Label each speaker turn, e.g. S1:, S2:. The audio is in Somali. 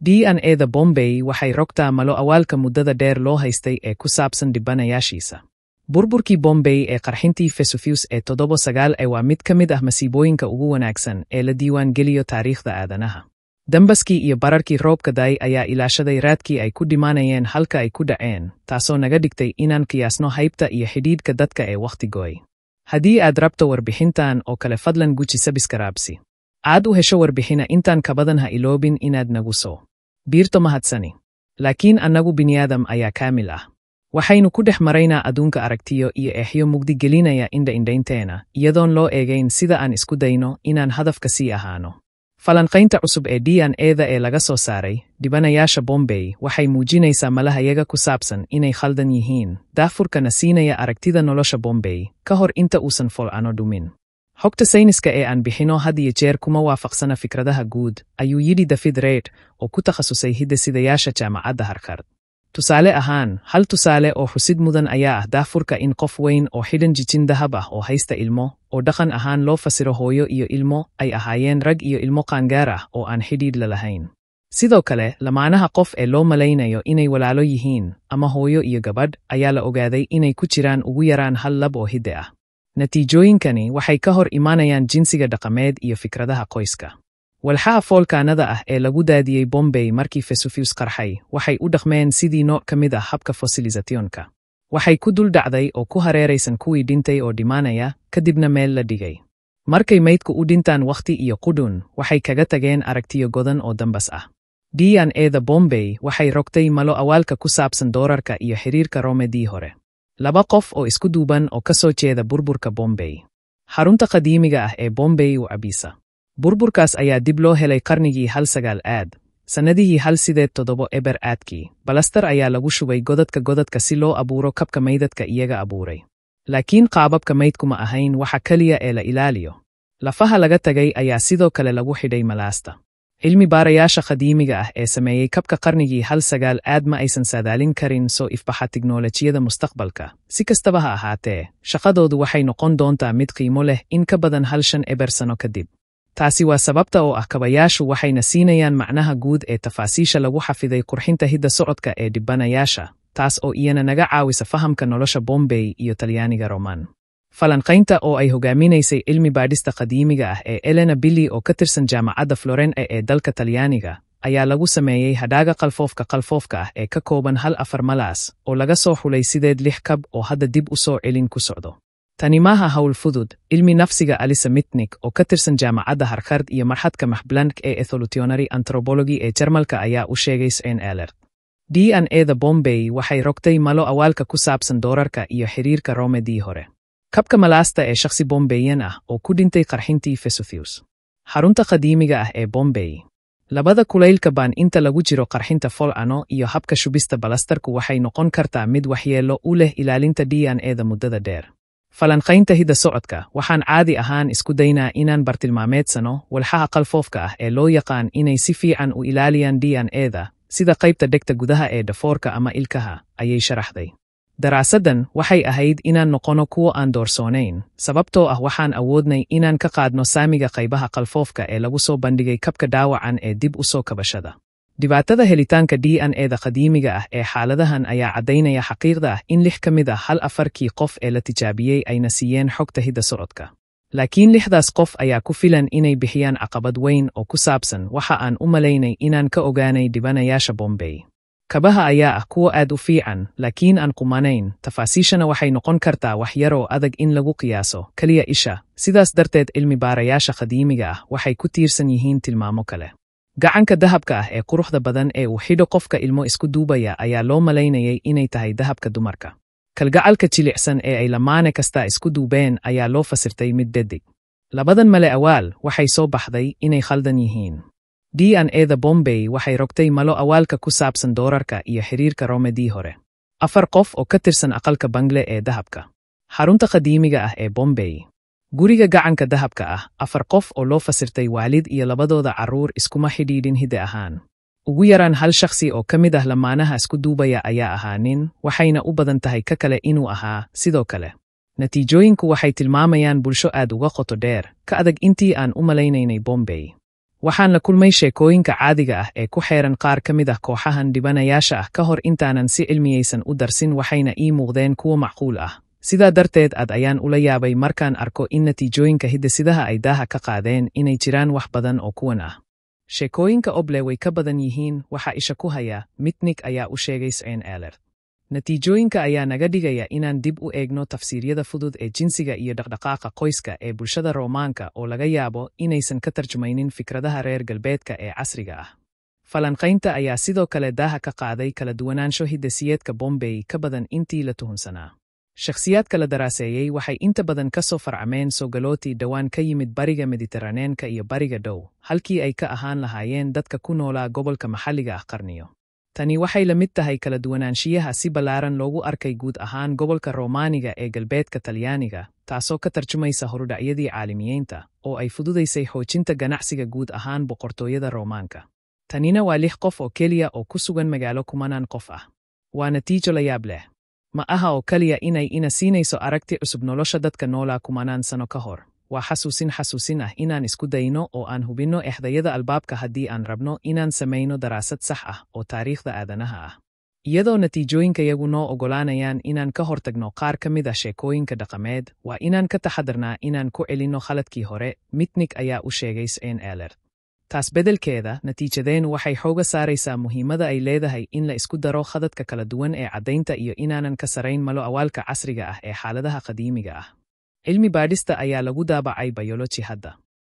S1: DNA-da Bombay waxay rogtaa malo awaalka muddada dheer loo haystay ee ku saabsan dhibanayaashiisa. Burburkii Bombay ee qarxintii Vesuvius ee 79 waa mid ka mid ah masiibooyinka ugu wanaagsan ee la diiwaan geliyo taariikhda aadanaha. Dambaskii iyo bararkii roobka da'ay ayaa ilaashaday raadkii ay ku dhimanayeen halka ay ku dhaceen, taasoo naga dhigtay inaan qiyaasno haybta iyo xidhiidhka dadka ee wakhtigooy. Haddii aad rabto warbixintan oo kale fadlan guji sabskraibsi. Aad u hesho warbixina intaan ka badan ha iloobin inaad nagu soo biirto mahadsani. Laakiin annagu bini'aadam ayaa kaamil ah. Waxaynu ku dhex maraynaa adduunka aragtiyo iyo eexyo mugdi gelinaya indhaynteena, iyadoon loo eegayn sida aan isku dayno inaan hadafka sii ahaano. Falanqaynta cusub ee DNA-da ee laga soo saaray dhibanayaasha Bombay waxay muujinaysaa malahayaga ku saabsan inay khaldan yihiin, daahfurkana siinaya aragtida nolosha Bombay ka hor inta uusan fol'ano dhumin. Xogta sayniska ee aan bixino had iyo jeer kuma waafaqsana fikradaha guud, ayuu yidhi David Reed oo ku takhasusay hidde-sidayaasha jaamacadda Harvard. Tusaale ahaan, hal tusaale oo xusid mudan ayaa ah daahfurka in qof weyn oo xidhan jijin dahab ah oo haysta ilmo, oo dhaqan ahaan loo fasiro hooyo iyo ilmo, ay ahaayeen rag iyo ilmo qaangaar ah oo aan xidhiidh la lahayn. Sidoo kale, lamaanaha qof ee loo malaynayo inay walaalo yihiin, ama hooyo iyo gabadh, ayaa la ogaaday inay ku jiraan ugu yaraan hal lab oo hidde ah. Natiijooyinkani waxay ka hor imaanayaan jinsiga dhaqameed iyo fikradaha qoyska. Walxaha foolkaanada ah ee lagu daadiyey Bombay markii Vesuvius qarxay waxay u dhaqmeen sidii nooc ka mid ah habka fossilisationka. Waxay ku dul dhacday oo ku hareeraysan kuwii dhintay oo dhimanaya, kadibna meel la dhigay. Markay maydku u dhintaan wakhti iyo qudhun, waxay kaga tageen aragtiyo godan oo dambas ah. DNA-da Bombay waxay rogtay malo awaalka ku saabsan doorarka iyo xiriirka Roomedii hore. Laba qof oo isku duuban oo ka soo jeeda burburka Bombay. Xarunta qadiimiga ah ee Bombay u Abisa. Burburkaas ayaa dib loo helay qarnigii 19 sannadihii 1700 balastar ayaa lagu shubay godadka si loo abuuro kabka maydadka iyaga abuuray. Laakiin qaababka maydku ma ahayn waxa kaliya ee la ilaaliyo. Lafaha laga tagay ayaa sidoo kale lagu xidhay malaasta. Cilmi baarayaasha qadiimiga ah ee sameeyey kabka qarnigii 19 ma aysan saadaalin karin soo ifbaxa tiknoolajiyada mustaqbalka. Si kastaba ha ahaatee, shaqadoodu waxay noqon doontaa mid qiimo leh in ka badan 5,000 sano kadib. Taasi waa sababta oo ah kabayaashu waxayna siinayaan macnaha guud ee tafaasiisha lagu xafiday qurxinta hidda socodka ee dhibanayaasha, taas oo iyana naga caawisa fahamka nolosha Bombay iyo Talyaaniga Roman. Falanqaynta oo ay hogaaminaysay cilmi baadhista qadiimiga ah ee Elena Billi oo ka tirsan jaamacadda Florence ee dalka Talyaaniga, ayaa lagu sameeyey hadhaaga qalfoofka ah ee ka kooban hal afar malaas oo laga soo xulay 6 kab oo hadda dib u soo celin ku socdo. Tani maaha hawl fudud. Cilmi nafsiga Alisa Mitnick oo ka tirsan jaamacadda Harvard iyo marxadka Max-Planck ee Evolutionary Anthropology ee Jarmalka ayaa u sheegay SN Alert. DNA-da Bombay waxay rogtay malo awaalka ku saabsan doorarka iyo xiriirka Roomedii hore. Kabka malaasta ee shakhsi Bombayan ah oo ku dhintay qarxintii Vesuvius. Xarunta qadiimiga ah ee Bombay. Labada kulaylka baan inta lagu jiro qarxinta fol'ano iyo habka shubista balastarku waxay noqon kartaa mid waxyeello u leh ilaalinta DNA-da muddada dheer. Falanqaynta hidda socodka waxaan caadi ahaan isku daynaa inaan bartilmaameedsano walxaha qalfoofka ah ee loo yaqaan inay si fiican u ilaaliyaan DNA-da, sida qaybta dhegta gudaha ee dhafoorka ama ilkaha, ayay sharaxday. Daraasaddan waxay ahayd inaan noqono kuwo aan doorsoonayn, sababtoo ah waxaan awoodnay inaan ka qaadno saamiga qaybaha qalfoofka ee lagu soo bandhigay kabka dhaawacan ee dib u soo kabashada. Dhibaatada helitaanka DNA-da qadiimiga ah ee xaaladahan ayaa caddaynaya xaqiiqda ah in 6 ka mid ah hal afarkii qof ee la tijaabiyey ayna siiyeen xogta hidda socodka. Laakiin 6daas qof ayaa ku filan inay bixiyaan caqabad weyn oo ku saabsan waxa aan u malaynay inaan ka ogaanay dhibanayaasha Bombay. Kabaha ayaa ah kuwo aad u fiican, laakiin aan qumanayn. Tafaasiishana waxay noqon kartaa wax yar oo adag in lagu qiyaaso kaliya isha. Sidaas darteed cilmi baarayaasha qadiimiga ah waxay ku tiirsan yihiin tilmaamo kale. Gacanka dahabka ah ee quruxda badan ee uu xidho qofka ilmo isku duubaya ayaa loo malaynayay inay tahay dahabka dumarka. Kalgacalka jilicsan ee ay lamaane kasta isku duubeen ayaa loo fasirtay mid dhedig. Labadan male awaal waxay soo baxday inay khaldan yihiin. DNA-da Bombay waxay rogtay malo awaalka ku saabsan doorarka iyo xiriirka Roomedii hore. 4 qof oo ka tirsan aqalka Bangle ee dahabka. Xarunta qadiimiga ah ee Bombay. Guriga gacanka dahabka ah, 4 qof oo loo fasirtay waalid iyo labadooda carruur iskuma xidhiidhin hidde ahaan. Ugu yaraan hal shakhsi oo ka mid ah lamaanaha isku duubaya ayaa ahaa nin, waxayna u badan tahay ka kale inuu ahaa sidoo kale. Natiijooyinku waxay tilmaamayaan bulsho aad uga qoto dheer, ka adag intii aan u malaynaynay Bombay. Waxaan la kulmay sheekooyinka caadiga ah ee ku xeeran qaar ka mid ah kooxahan dhibanayaasha ah ka hor intaanan si cilmiyeysan u darsin waxayna ii muuqdeen kuwo macquul ah. Sidaa darteed aad ayaan ula yaabay markaan arko in natiijooyinka hidde-sidaha ay daaha ka qaadeen inay jiraan wax badan oo kuwan ah. Sheekooyinka Oble way ka badan yihiin, waxa isha ku haya, Mitnick ayaa u sheegay SNL. Natiijooyinka ayaa naga dhigaya inaan dib u eegno tafsiiryada fudud ee jinsiga iyo dhaqdhaqaaqa qoyska ee bulshada Roomaanka oo laga yaabo inaysan ka tarjumaynin fikradaha reer galbeedka ee casriga ah. Falanqaynta ayaa sidoo kale daaha ka qaaday kala duwanaansho hidde-siyeedka Bombay ka badan intii la tuhunsanaa. Shakhsiyaadka la daraaseeyey waxay inta badan ka soo farcameen soogalooti dhowaan ka yimid bariga Mediterranean-ka iyo bariga dhow, halkii ay ka ahaan lahaayeen dadka ku noolaa gobolka maxalliga ah qarniyo. Tani waxay la mid tahay kala duwanaanshiyaha si ballaaran loogu arkay guud ahaan gobolka Roomaaniga ee galbeedka Talyaaniga, taasoo ka tarjumaysa horudhacyadii caalamiyeynta, oo ay fududaysay xoojinta ganacsiga guud ahaan boqortooyada Roomaanka. Tanina waa 6 qof oo keliya oo ku sugan magaalo kumanaan qof ah. Waa natiijo la yaab leh. Ma aha oo kaliya inay ina siinayso aragti cusub nolosha dadka noolaa kumanaan sano ka hor. Waa xasuusin ah inaan isku dayno oo aan hubinno exdayada albaabka haddii aan rabno inaan samayno daraasad sax ah oo taariikhda aadanaha ah. Iyadoo natiijooyinkayagu noo ogolaanayaan inaan ka hortagno qaar ka mid ah sheekooyinka dhaqameed, waa inaan ka taxadarnaa inaan ku celinno khaladkii hore, Mitnick ayaa u sheegay SNL. Taas beddelkeeda, natiijadeennu waxay xooga saaraysaa muhiimadda ay leedahay in la isku daro khadadka kala duwan ee caddaynta iyo inaanan ka sarayn malo awaalka casriga ah ee xaaladaha qadiimiga ah. Cilmi baadhista ayaa lagu daabacay Biology hadda.